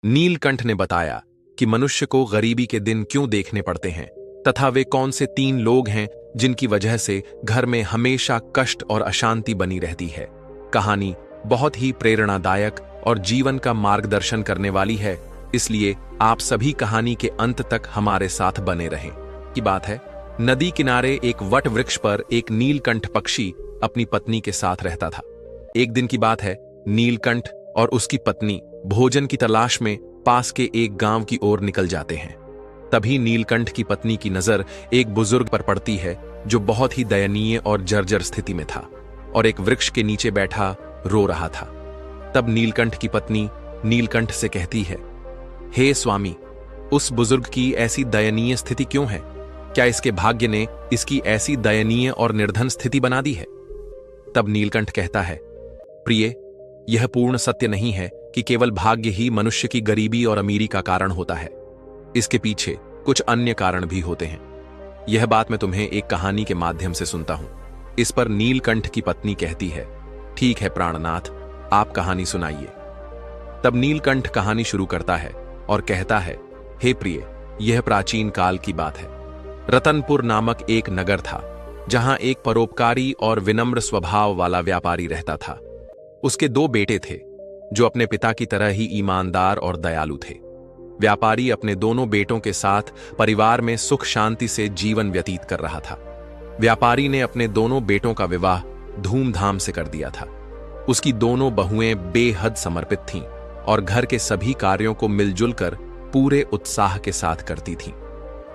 नीलकंठ ने बताया कि मनुष्य को गरीबी के दिन क्यों देखने पड़ते हैं तथा वे कौन से 3 लोग हैं जिनकी वजह से घर में हमेशा कष्ट और अशांति बनी रहती है। कहानी बहुत ही प्रेरणादायक और जीवन का मार्गदर्शन करने वाली है, इसलिए आप सभी कहानी के अंत तक हमारे साथ बने रहें। की बात है, नदी किनारे एक वट वृक्ष पर एक नीलकंठ पक्षी अपनी पत्नी के साथ रहता था। एक दिन की बात है, नीलकंठ और उसकी पत्नी भोजन की तलाश में पास के एक गांव की ओर निकल जाते हैं। तभी नीलकंठ की पत्नी की नजर एक बुजुर्ग पर पड़ती है जो बहुत ही दयनीय और जर्जर स्थिति में था और एक वृक्ष के नीचे बैठा रो रहा था। तब नीलकंठ की पत्नी नीलकंठ से कहती है, हे स्वामी, उस बुजुर्ग की ऐसी दयनीय स्थिति क्यों है? क्या इसके भाग्य ने इसकी ऐसी दयनीय और निर्धन स्थिति बना दी है? तब नीलकंठ कहता है, प्रिय, यह पूर्ण सत्य नहीं है कि केवल भाग्य ही मनुष्य की गरीबी और अमीरी का कारण होता है। इसके पीछे कुछ अन्य कारण भी होते हैं। यह बात मैं तुम्हें एक कहानी के माध्यम से सुनता हूं। इस पर नीलकंठ की पत्नी कहती है, ठीक है प्राणनाथ, आप कहानी सुनाइए। तब नीलकंठ कहानी शुरू करता है और कहता है, हे प्रिय, यह प्राचीन काल की बात है। रतनपुर नामक एक नगर था जहां एक परोपकारी और विनम्र स्वभाव वाला व्यापारी रहता था। उसके 2 बेटे थे जो अपने पिता की तरह ही ईमानदार और दयालु थे। व्यापारी अपने दोनों बेटों के साथ परिवार में सुख शांति से जीवन व्यतीत कर रहा था। व्यापारी ने अपने दोनों बेटों का विवाह धूमधाम से कर दिया था। उसकी दोनों बहुएं बेहद समर्पित थीं और घर के सभी कार्यों को मिलजुल कर पूरे उत्साह के साथ करती थीं।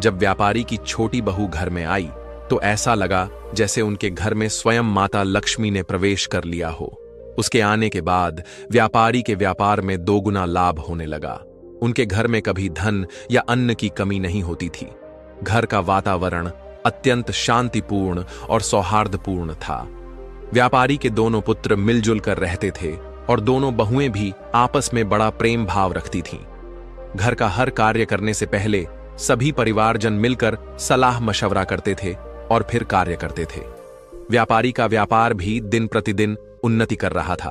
जब व्यापारी की छोटी बहू घर में आई तो ऐसा लगा जैसे उनके घर में स्वयं माता लक्ष्मी ने प्रवेश कर लिया हो। उसके आने के बाद व्यापारी के व्यापार में 2 गुना लाभ होने लगा। उनके घर में कभी धन या अन्न की कमी नहीं होती थी। घर का वातावरण अत्यंत शांतिपूर्ण और सौहार्दपूर्ण था। व्यापारी के दोनों पुत्र मिलजुल कर रहते थे और दोनों बहुएं भी आपस में बड़ा प्रेम भाव रखती थीं। घर का हर कार्य करने से पहले सभी परिवारजन मिलकर सलाह मशवरा करते थे और फिर कार्य करते थे। व्यापारी का व्यापार भी दिन प्रतिदिन उन्नति कर रहा था।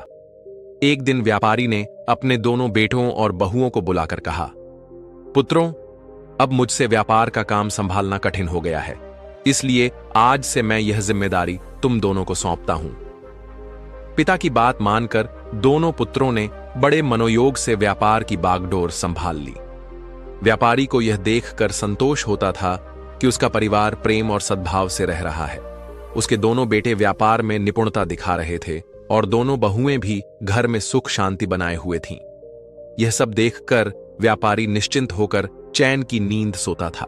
एक दिन व्यापारी ने अपने दोनों बेटों और बहुओं को बुलाकर कहा, पुत्रों, अब मुझसे व्यापार का काम संभालना कठिन हो गया है, इसलिए आज से मैं यह जिम्मेदारी तुम दोनों को सौंपता हूं। पिता की बात मानकर दोनों पुत्रों ने बड़े मनोयोग से व्यापार की बागडोर संभाल ली। व्यापारी को यह देखकर संतोष होता था कि उसका परिवार प्रेम और सद्भाव से रह रहा है। उसके दोनों बेटे व्यापार में निपुणता दिखा रहे थे और दोनों बहुएं भी घर में सुख शांति बनाए हुए थीं। यह सब देखकर व्यापारी निश्चिंत होकर चैन की नींद सोता था।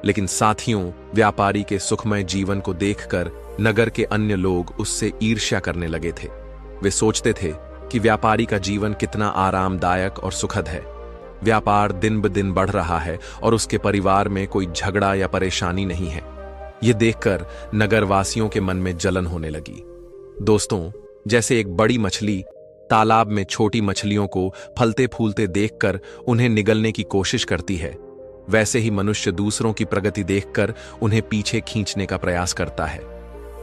लेकिन साथियों, व्यापारी के सुखमय जीवन को देखकर नगर के अन्य लोग उससे ईर्ष्या करने लगे थे। वे सोचते थे कि व्यापारी का जीवन कितना आरामदायक और सुखद है। व्यापार दिन ब दिन बढ़ रहा है और उसके परिवार में कोई झगड़ा या परेशानी नहीं है। यह देखकर नगरवासियों के मन में जलन होने लगी। दोस्तों, जैसे एक बड़ी मछली तालाब में छोटी मछलियों को फलते फूलते देखकर उन्हें निगलने की कोशिश करती है, वैसे ही मनुष्य दूसरों की प्रगति देखकर उन्हें पीछे खींचने का प्रयास करता है।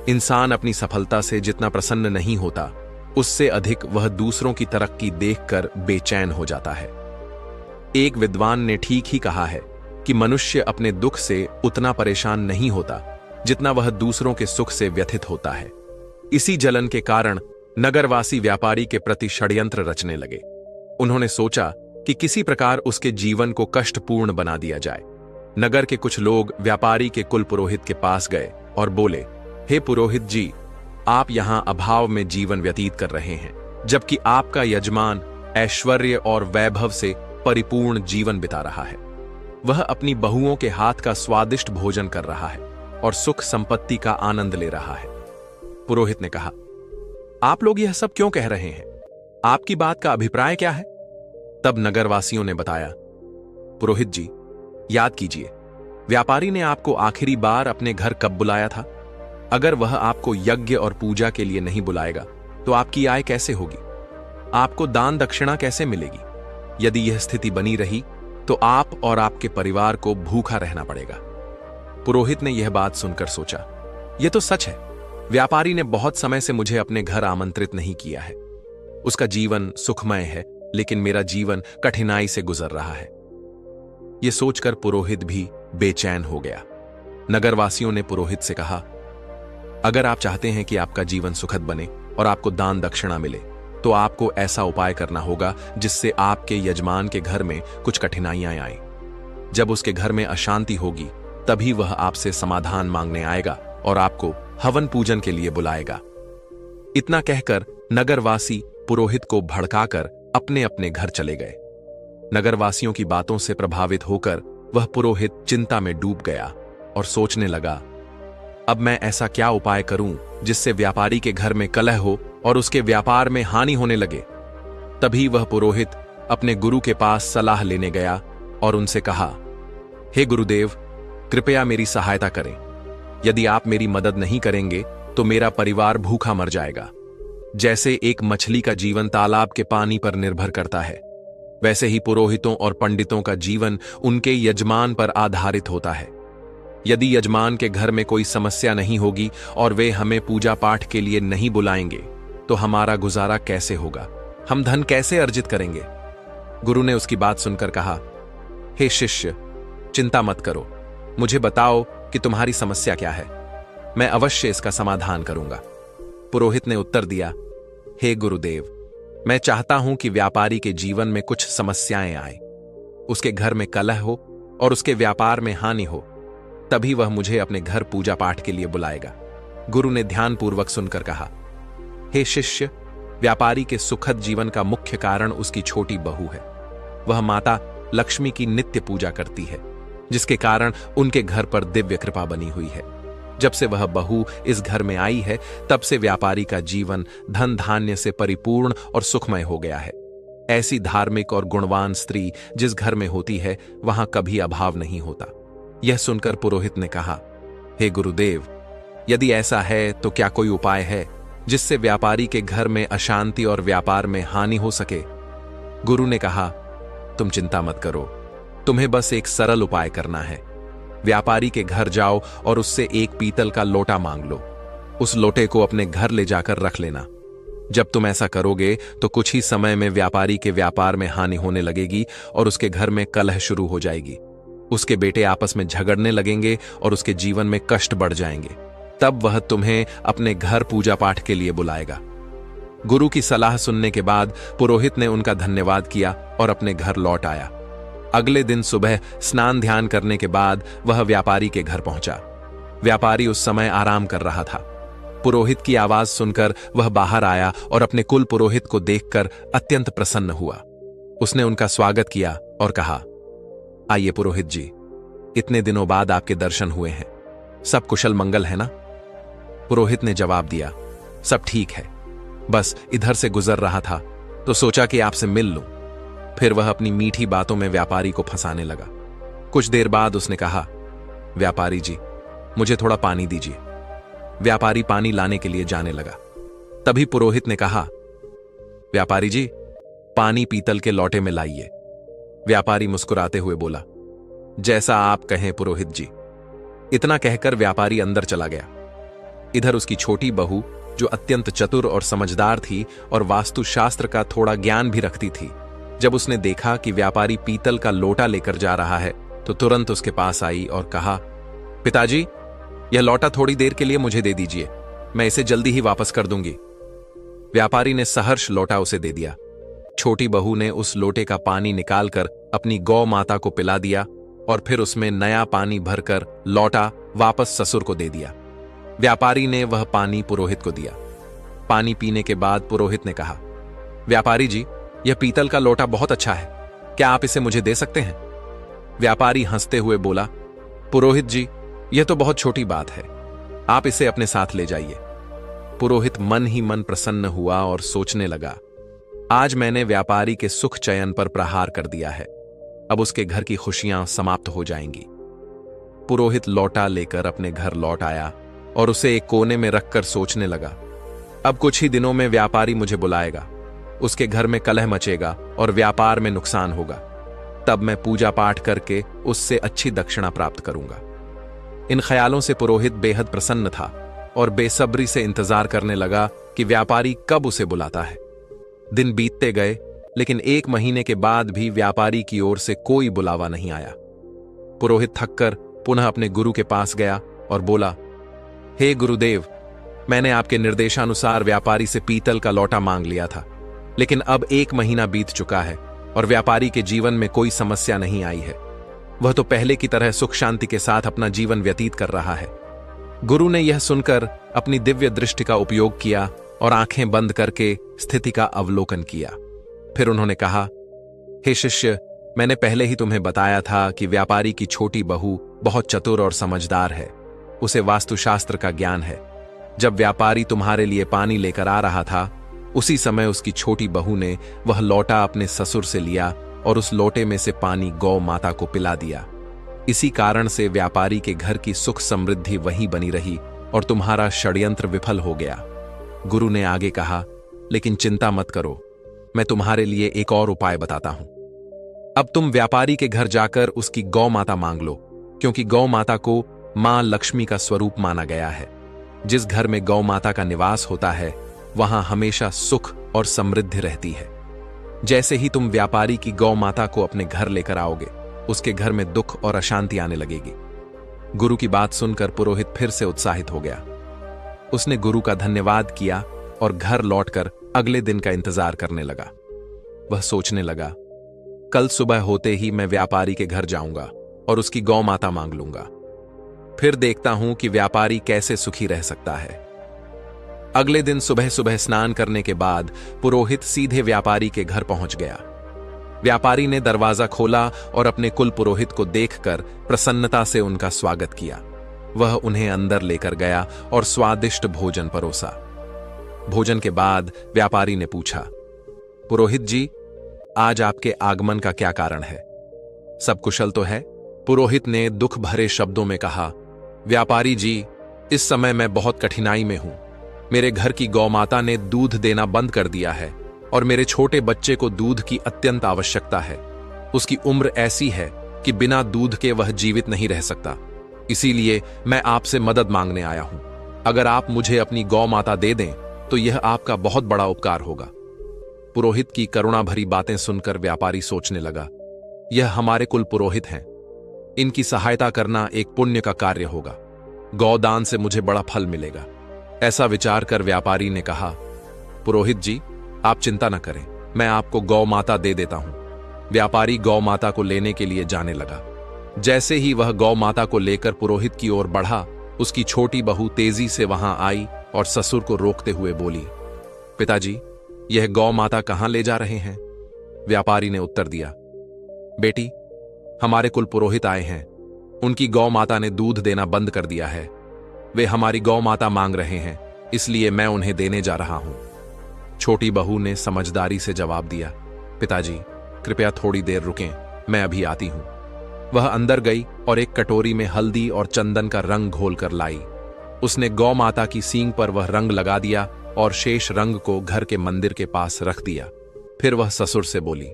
इंसान अपनी सफलता से जितना प्रसन्न नहीं होता, उससे अधिक वह दूसरों की तरक्की देखकर बेचैन हो जाता है। एक विद्वान ने ठीक ही कहा है कि मनुष्य अपने दुख से उतना परेशान नहीं होता जितना वह दूसरों के सुख से व्यथित होता है। इसी जलन के कारण नगरवासी व्यापारी के प्रति षड्यंत्र रचने लगे। उन्होंने सोचा कि किसी प्रकार उसके जीवन को कष्टपूर्ण बना दिया जाए। नगर के कुछ लोग व्यापारी के कुल पुरोहित के पास गए और बोले, हे पुरोहित जी, आप यहां अभाव में जीवन व्यतीत कर रहे हैं, जबकि आपका यजमान ऐश्वर्य और वैभव से परिपूर्ण जीवन बिता रहा है। वह अपनी बहुओं के हाथ का स्वादिष्ट भोजन कर रहा है और सुख संपत्ति का आनंद ले रहा है। पुरोहित ने कहा, आप लोग यह सब क्यों कह रहे हैं? आपकी बात का अभिप्राय क्या है? तब नगरवासियों ने बताया, पुरोहित जी, याद कीजिए, व्यापारी ने आपको आखिरी बार अपने घर कब बुलाया था? अगर वह आपको यज्ञ और पूजा के लिए नहीं बुलाएगा तो आपकी आय कैसे होगी? आपको दान दक्षिणा कैसे मिलेगी? यदि यह स्थिति बनी रही तो आप और आपके परिवार को भूखा रहना पड़ेगा। पुरोहित ने यह बात सुनकर सोचा, यह तो सच है, व्यापारी ने बहुत समय से मुझे अपने घर आमंत्रित नहीं किया है। उसका जीवन सुखमय है लेकिन मेरा जीवन कठिनाई से गुजर रहा है। यह सोचकर पुरोहित भी बेचैन हो गया। नगरवासियों ने पुरोहित से कहा, अगर आप चाहते हैं कि आपका जीवन सुखद बने और आपको दान दक्षिणा मिले, तो आपको ऐसा उपाय करना होगा जिससे आपके यजमान के घर में कुछ कठिनाइयां आए। जब उसके घर में अशांति होगी, तभी वह आपसे समाधान मांगने आएगा और आपको हवन पूजन के लिए बुलाएगा। इतना कहकर नगरवासी पुरोहित को भड़काकर अपने अपने घर चले गए। नगरवासियों की बातों से प्रभावित होकर वह पुरोहित चिंता में डूब गया और सोचने लगा, अब मैं ऐसा क्या उपाय करूं जिससे व्यापारी के घर में कलह हो और उसके व्यापार में हानि होने लगे। तभी वह पुरोहित अपने गुरु के पास सलाह लेने गया और उनसे कहा, हे गुरुदेव, कृपया मेरी सहायता करें। यदि आप मेरी मदद नहीं करेंगे तो मेरा परिवार भूखा मर जाएगा। जैसे एक मछली का जीवन तालाब के पानी पर निर्भर करता है, वैसे ही पुरोहितों और पंडितों का जीवन उनके यजमान पर आधारित होता है। यदि यजमान के घर में कोई समस्या नहीं होगी और वे हमें पूजा पाठ के लिए नहीं बुलाएंगे, तो हमारा गुजारा कैसे होगा? हम धन कैसे अर्जित करेंगे? गुरु ने उसकी बात सुनकर कहा, हे शिष्य, चिंता मत करो। मुझे बताओ कि तुम्हारी समस्या क्या है। मैं अवश्य इसका समाधान करूंगा। पुरोहित ने उत्तर दिया, हे गुरुदेव, मैं चाहता हूं कि व्यापारी के जीवन में कुछ समस्याएं आए, उसके घर में कलह हो और उसके व्यापार में हानि हो, तभी वह मुझे अपने घर पूजा पाठ के लिए बुलाएगा। गुरु ने ध्यानपूर्वक सुनकर कहा, हे शिष्य, व्यापारी के सुखद जीवन का मुख्य कारण उसकी छोटी बहू है। वह माता लक्ष्मी की नित्य पूजा करती है, जिसके कारण उनके घर पर दिव्य कृपा बनी हुई है। जब से वह बहू इस घर में आई है, तब से व्यापारी का जीवन धन धान्य से परिपूर्ण और सुखमय हो गया है। ऐसी धार्मिक और गुणवान स्त्री जिस घर में होती है, वहां कभी अभाव नहीं होता। यह सुनकर पुरोहित ने कहा, हे गुरुदेव, यदि ऐसा है तो क्या कोई उपाय है जिससे व्यापारी के घर में अशांति और व्यापार में हानि हो सके? गुरु ने कहा, तुम चिंता मत करो, तुम्हें बस एक सरल उपाय करना है। व्यापारी के घर जाओ और उससे एक पीतल का लोटा मांग लो। उस लोटे को अपने घर ले जाकर रख लेना। जब तुम ऐसा करोगे तो कुछ ही समय में व्यापारी के व्यापार में हानि होने लगेगी और उसके घर में कलह शुरू हो जाएगी। उसके बेटे आपस में झगड़ने लगेंगे और उसके जीवन में कष्ट बढ़ जाएंगे। तब वह तुम्हें अपने घर पूजा पाठ के लिए बुलाएगा। गुरु की सलाह सुनने के बाद पुरोहित ने उनका धन्यवाद किया और अपने घर लौट आया। अगले दिन सुबह स्नान ध्यान करने के बाद वह व्यापारी के घर पहुंचा। व्यापारी उस समय आराम कर रहा था। पुरोहित की आवाज सुनकर वह बाहर आया और अपने कुल पुरोहित को देखकर अत्यंत प्रसन्न हुआ। उसने उनका स्वागत किया और कहा, आइए पुरोहित जी, इतने दिनों बाद आपके दर्शन हुए हैं। सब कुशल मंगल है ना? पुरोहित ने जवाब दिया, सब ठीक है, बस इधर से गुजर रहा था तो सोचा कि आपसे मिल लूं। फिर वह अपनी मीठी बातों में व्यापारी को फंसाने लगा। कुछ देर बाद उसने कहा, व्यापारी जी, मुझे थोड़ा पानी दीजिए। व्यापारी पानी लाने के लिए जाने लगा। तभी पुरोहित ने कहा, व्यापारी जी, पानी पीतल के लोटे में लाइए। व्यापारी मुस्कुराते हुए बोला, जैसा आप कहें पुरोहित जी। इतना कहकर व्यापारी अंदर चला गया। इधर उसकी छोटी बहू, जो अत्यंत चतुर और समझदार थी और वास्तुशास्त्र का थोड़ा ज्ञान भी रखती थी, जब उसने देखा कि व्यापारी पीतल का लोटा लेकर जा रहा है, तो तुरंत उसके पास आई और कहा, पिताजी, यह लोटा थोड़ी देर के लिए मुझे दे दीजिए, मैं इसे जल्दी ही वापस कर दूंगी। व्यापारी ने सहर्ष लोटा उसे दे दिया। छोटी बहू ने उस लोटे का पानी निकालकर अपनी गौ माता को पिला दिया और फिर उसमें नया पानी भरकर लौटा वापस ससुर को दे दिया। व्यापारी ने वह पानी पुरोहित को दिया। पानी पीने के बाद पुरोहित ने कहा, व्यापारी जी, यह पीतल का लोटा बहुत अच्छा है, क्या आप इसे मुझे दे सकते हैं? व्यापारी हंसते हुए बोला, पुरोहित जी, यह तो बहुत छोटी बात है, आप इसे अपने साथ ले जाइए। पुरोहित मन ही मन प्रसन्न हुआ और सोचने लगा, आज मैंने व्यापारी के सुख चयन पर प्रहार कर दिया है, अब उसके घर की खुशियां समाप्त हो जाएंगी। पुरोहित लौटा लेकर अपने घर लौट आया और उसे एक कोने में रखकर सोचने लगा, अब कुछ ही दिनों में व्यापारी मुझे बुलाएगा, उसके घर में कलह मचेगा और व्यापार में नुकसान होगा। तब मैं पूजा पाठ करके उससे अच्छी दक्षिणा प्राप्त करूंगा। इन ख्यालों से पुरोहित बेहद प्रसन्न था और बेसब्री से इंतजार करने लगा कि व्यापारी कब उसे बुलाता है। दिन बीतते गए लेकिन 1 महीने के बाद भी व्यापारी की ओर से कोई बुलावा नहीं आया। पुरोहित थककर पुनः अपने गुरु के पास गया और बोला, हे गुरुदेव, मैंने आपके निर्देशानुसार व्यापारी से पीतल का लौटा मांग लिया था, लेकिन अब 1 महीना बीत चुका है और व्यापारी के जीवन में कोई समस्या नहीं आई है। वह तो पहले की तरह सुख शांति के साथ अपना जीवन व्यतीत कर रहा है। गुरु ने यह सुनकर अपनी दिव्य दृष्टि का उपयोग किया और आंखें बंद करके स्थिति का अवलोकन किया। फिर उन्होंने कहा, हे शिष्य, मैंने पहले ही तुम्हें बताया था कि व्यापारी की छोटी बहू बहुत चतुर और समझदार है। उसे वास्तुशास्त्र का ज्ञान है। जब व्यापारी तुम्हारे लिए पानी लेकर आ रहा था, उसी समय उसकी छोटी बहू ने वह लौटा अपने ससुर से लिया और उस लोटे में से पानी गौ माता को पिला दिया। इसी कारण से व्यापारी के घर की सुख समृद्धि वहीं बनी रही और तुम्हारा षड्यंत्र विफल हो गया। गुरु ने आगे कहा, लेकिन चिंता मत करो, मैं तुम्हारे लिए एक और उपाय बताता हूं। अब तुम व्यापारी के घर जाकर उसकी गौ माता मांग लो, क्योंकि गौ माता को मां लक्ष्मी का स्वरूप माना गया है। जिस घर में गौ माता का निवास होता है, वहां हमेशा सुख और समृद्धि रहती है। जैसे ही तुम व्यापारी की गौ माता को अपने घर लेकर आओगे, उसके घर में दुख और अशांति आने लगेगी। गुरु की बात सुनकर पुरोहित फिर से उत्साहित हो गया। उसने गुरु का धन्यवाद किया और घर लौटकर अगले दिन का इंतजार करने लगा। वह सोचने लगा, कल सुबह होते ही मैं व्यापारी के घर जाऊंगा और उसकी गौ माता मांग लूंगा। फिर देखता हूं कि व्यापारी कैसे सुखी रह सकता है। अगले दिन सुबह सुबह स्नान करने के बाद पुरोहित सीधे व्यापारी के घर पहुंच गया। व्यापारी ने दरवाजा खोला और अपने कुल पुरोहित को देखकर प्रसन्नता से उनका स्वागत किया। वह उन्हें अंदर लेकर गया और स्वादिष्ट भोजन परोसा। भोजन के बाद व्यापारी ने पूछा, पुरोहित जी, आज आपके आगमन का क्या कारण है? सब कुशल तो है? पुरोहित ने दुख भरे शब्दों में कहा, व्यापारी जी, इस समय मैं बहुत कठिनाई में हूं। मेरे घर की गौ माता ने दूध देना बंद कर दिया है और मेरे छोटे बच्चे को दूध की अत्यंत आवश्यकता है। उसकी उम्र ऐसी है कि बिना दूध के वह जीवित नहीं रह सकता। इसीलिए मैं आपसे मदद मांगने आया हूं। अगर आप मुझे अपनी गौ माता दे दें तो यह आपका बहुत बड़ा उपकार होगा। पुरोहित की करुणा भरी बातें सुनकर व्यापारी सोचने लगा, यह हमारे कुल पुरोहित हैं। इनकी सहायता करना एक पुण्य का कार्य होगा। गौदान से मुझे बड़ा फल मिलेगा। ऐसा विचार कर व्यापारी ने कहा, पुरोहित जी, आप चिंता न करें, मैं आपको गौ माता दे देता हूं। व्यापारी गौ माता को लेने के लिए जाने लगा। जैसे ही वह गौ माता को लेकर पुरोहित की ओर बढ़ा, उसकी छोटी बहू तेजी से वहां आई और ससुर को रोकते हुए बोली, पिताजी, यह गौ माता कहां ले जा रहे हैं? व्यापारी ने उत्तर दिया, बेटी, हमारे कुल पुरोहित आए हैं। उनकी गौ माता ने दूध देना बंद कर दिया है। वे हमारी गौ माता मांग रहे हैं, इसलिए मैं उन्हें देने जा रहा हूं। छोटी बहू ने समझदारी से जवाब दिया, पिताजी, कृपया थोड़ी देर रुकें, मैं अभी आती हूं। वह अंदर गई और एक कटोरी में हल्दी और चंदन का रंग घोलकर लाई। उसने गौ माता की सींग पर वह रंग लगा दिया और शेष रंग को घर के मंदिर के पास रख दिया। फिर वह ससुर से बोली,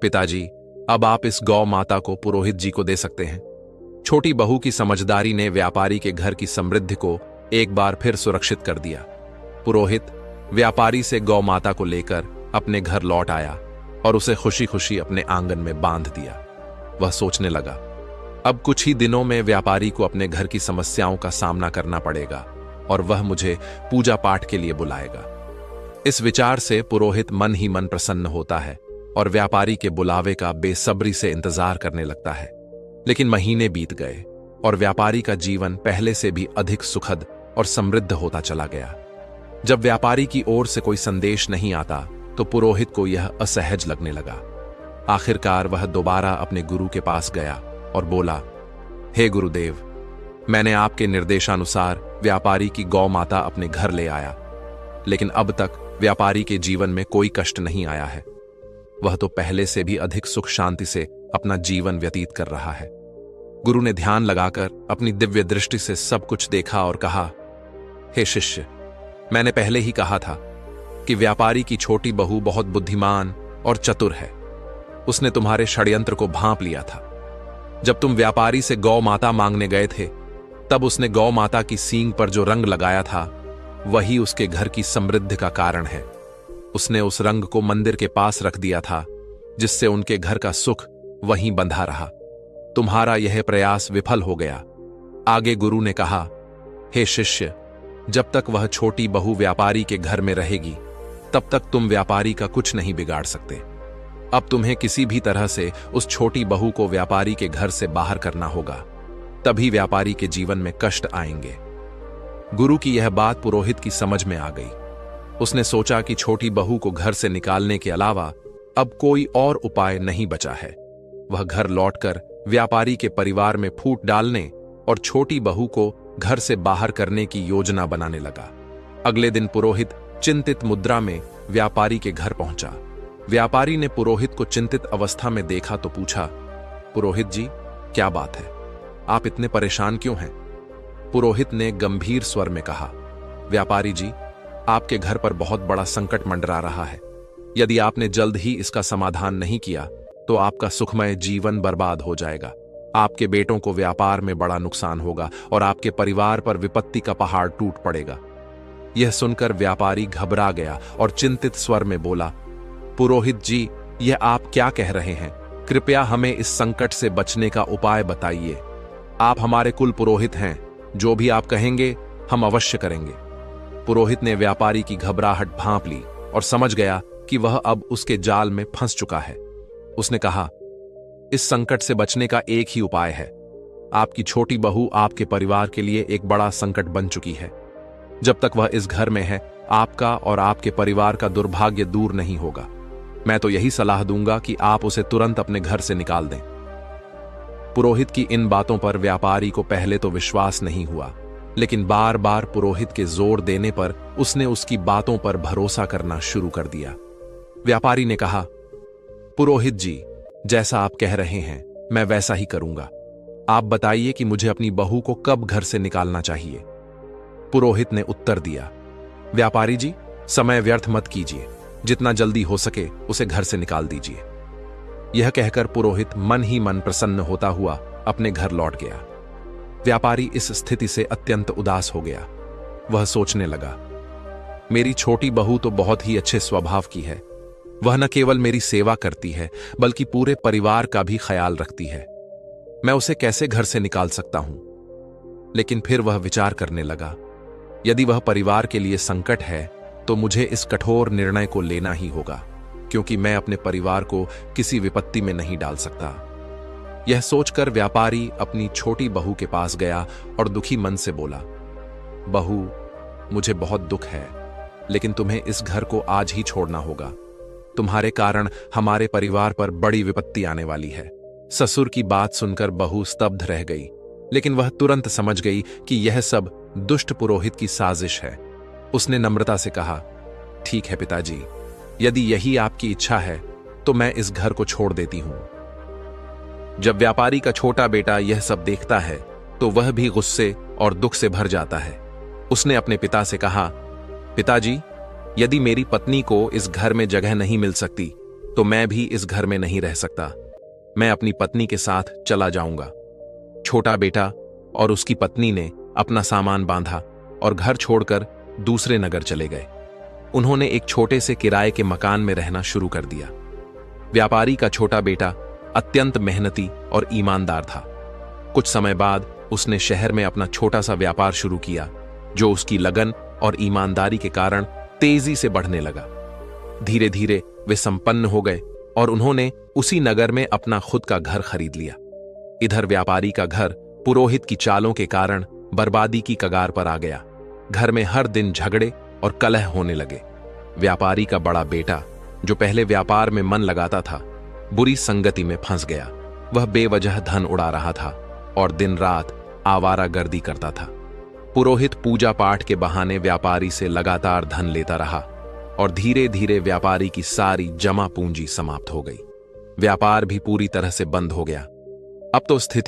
पिताजी, अब आप इस गौ माता को पुरोहित जी को दे सकते हैं। छोटी बहू की समझदारी ने व्यापारी के घर की समृद्धि को एक बार फिर सुरक्षित कर दिया। पुरोहित व्यापारी से गौ माता को लेकर अपने घर लौट आया और उसे खुशी खुशी अपने आंगन में बांध दिया। वह सोचने लगा, अब कुछ ही दिनों में व्यापारी को अपने घर की समस्याओं का सामना करना पड़ेगा और वह मुझे पूजा पाठ के लिए बुलाएगा। इस विचार से पुरोहित मन ही मन प्रसन्न होता है और व्यापारी के बुलावे का बेसब्री से इंतजार करने लगता है। लेकिन महीने बीत गए और व्यापारी का जीवन पहले से भी अधिक सुखद और समृद्ध होता चला गया। जब व्यापारी की ओर से कोई संदेश नहीं आता तो पुरोहित को यह असहज लगने लगा। आखिरकार वह दोबारा अपने गुरु के पास गया और बोला, हे गुरुदेव, मैंने आपके निर्देशानुसार व्यापारी की गौ माता अपने घर ले आया, लेकिन अब तक व्यापारी के जीवन में कोई कष्ट नहीं आया है। वह तो पहले से भी अधिक सुख शांति से अपना जीवन व्यतीत कर रहा है। गुरु ने ध्यान लगाकर अपनी दिव्य दृष्टि से सब कुछ देखा और कहा, हे शिष्य, मैंने पहले ही कहा था कि व्यापारी की छोटी बहू बहुत बुद्धिमान और चतुर है। उसने तुम्हारे षड्यंत्र को भांप लिया था। जब तुम व्यापारी से गौ माता मांगने गए थे, तब उसने गौ माता की सींग पर जो रंग लगाया था, वही उसके घर की समृद्धि का कारण है। उसने उस रंग को मंदिर के पास रख दिया था, जिससे उनके घर का सुख वहीं बंधा रहा। तुम्हारा यह प्रयास विफल हो गया। आगे गुरु ने कहा, हे शिष्य, जब तक वह छोटी बहू व्यापारी के घर में रहेगी, तब तक तुम व्यापारी का कुछ नहीं बिगाड़ सकते। अब तुम्हें किसी भी तरह से उस छोटी बहू को व्यापारी के घर से बाहर करना होगा, तभी व्यापारी के जीवन में कष्ट आएंगे। गुरु की यह बात पुरोहित की समझ में आ गई। उसने सोचा कि छोटी बहू को घर से निकालने के अलावा अब कोई और उपाय नहीं बचा है। वह घर लौटकर व्यापारी के परिवार में फूट डालने और छोटी बहू को घर से बाहर करने की योजना बनाने लगा। अगले दिन पुरोहित चिंतित मुद्रा में व्यापारी के घर पहुंचा। व्यापारी ने पुरोहित को चिंतित अवस्था में देखा तो पूछा, पुरोहित जी, क्या बात है? आप इतने परेशान क्यों हैं? पुरोहित ने गंभीर स्वर में कहा, व्यापारी जी, आपके घर पर बहुत बड़ा संकट मंडरा रहा है। यदि आपने जल्द ही इसका समाधान नहीं किया तो आपका सुखमय जीवन बर्बाद हो जाएगा। आपके बेटों को व्यापार में बड़ा नुकसान होगा और आपके परिवार पर विपत्ति का पहाड़ टूट पड़ेगा। यह सुनकर व्यापारी घबरा गया और चिंतित स्वर में बोला, पुरोहित जी, यह आप क्या कह रहे हैं? कृपया हमें इस संकट से बचने का उपाय बताइए। आप हमारे कुल पुरोहित हैं, जो भी आप कहेंगे हम अवश्य करेंगे। पुरोहित ने व्यापारी की घबराहट भांप ली और समझ गया कि वह अब उसके जाल में फंस चुका है। उसने कहा, इस संकट से बचने का एक ही उपाय है। आपकी छोटी बहू आपके परिवार के लिए एक बड़ा संकट बन चुकी है। जब तक वह इस घर में है, आपका और आपके परिवार का दुर्भाग्य दूर नहीं होगा। मैं तो यही सलाह दूंगा कि आप उसे तुरंत अपने घर से निकाल दें। पुरोहित की इन बातों पर व्यापारी को पहले तो विश्वास नहीं हुआ, लेकिन बार बार पुरोहित के जोर देने पर उसने उसकी बातों पर भरोसा करना शुरू कर दिया। व्यापारी ने कहा, पुरोहित जी, जैसा आप कह रहे हैं मैं वैसा ही करूंगा। आप बताइए कि मुझे अपनी बहू को कब घर से निकालना चाहिए? पुरोहित ने उत्तर दिया, व्यापारी जी, समय व्यर्थ मत कीजिए, जितना जल्दी हो सके उसे घर से निकाल दीजिए। यह कहकर पुरोहित मन ही मन प्रसन्न होता हुआ अपने घर लौट गया। व्यापारी इस स्थिति से अत्यंत उदास हो गया। वह सोचने लगा, मेरी छोटी बहू तो बहुत ही अच्छे स्वभाव की है। वह न केवल मेरी सेवा करती है, बल्कि पूरे परिवार का भी ख्याल रखती है। मैं उसे कैसे घर से निकाल सकता हूं? लेकिन फिर वह विचार करने लगा, यदि वह परिवार के लिए संकट है तो मुझे इस कठोर निर्णय को लेना ही होगा, क्योंकि मैं अपने परिवार को किसी विपत्ति में नहीं डाल सकता। यह सोचकर व्यापारी अपनी छोटी बहू के पास गया और दुखी मन से बोला, बहू, मुझे बहुत दुख है, लेकिन तुम्हें इस घर को आज ही छोड़ना होगा। तुम्हारे कारण हमारे परिवार पर बड़ी विपत्ति आने वाली है। ससुर की बात सुनकर बहू स्तब्ध रह गई, लेकिन वह तुरंत समझ गई कि यह सब दुष्ट पुरोहित की साजिश है। उसने नम्रता से कहा, ठीक है पिताजी, यदि यही आपकी इच्छा है तो मैं इस घर को छोड़ देती हूं। जब व्यापारी का छोटा बेटा यह सब देखता है तो वह भी गुस्से और दुख से भर जाता है। उसने अपने पिता से कहा, पिताजी, यदि मेरी पत्नी को इस घर में जगह नहीं मिल सकती तो मैं भी इस घर में नहीं रह सकता। मैं अपनी पत्नी के साथ चला जाऊंगा। छोटा बेटा और उसकी पत्नी ने अपना सामान बांधा और घर छोड़कर दूसरे नगर चले गए। उन्होंने एक छोटे से किराए के मकान में रहना शुरू कर दिया। व्यापारी का छोटा बेटा अत्यंत मेहनती और ईमानदार था। कुछ समय बाद उसने शहर में अपना छोटा सा व्यापार शुरू किया, जो उसकी लगन और ईमानदारी के कारण तेजी से बढ़ने लगा। धीरे धीरे वे संपन्न हो गए और उन्होंने उसी नगर में अपना खुद का घर खरीद लिया। इधर व्यापारी का घर पुरोहित की चालों के कारण बर्बादी की कगार पर आ गया। घर में हर दिन झगड़े और कलह होने लगे। व्यापारी का बड़ा बेटा, जो पहले व्यापार में मन लगाता था, बुरी संगति में फंस गया। वह बेवजह धन उड़ा रहा था और दिन रात आवारागर्दी करता था। पुरोहित पूजा पाठ के बहाने व्यापारी से लगातार धन लेता रहा और धीरे धीरे व्यापारी की सारी जमा पूंजी समाप्त हो गई। व्यापार भी पूरी तरह से बंद हो गया। अब तो स्थिति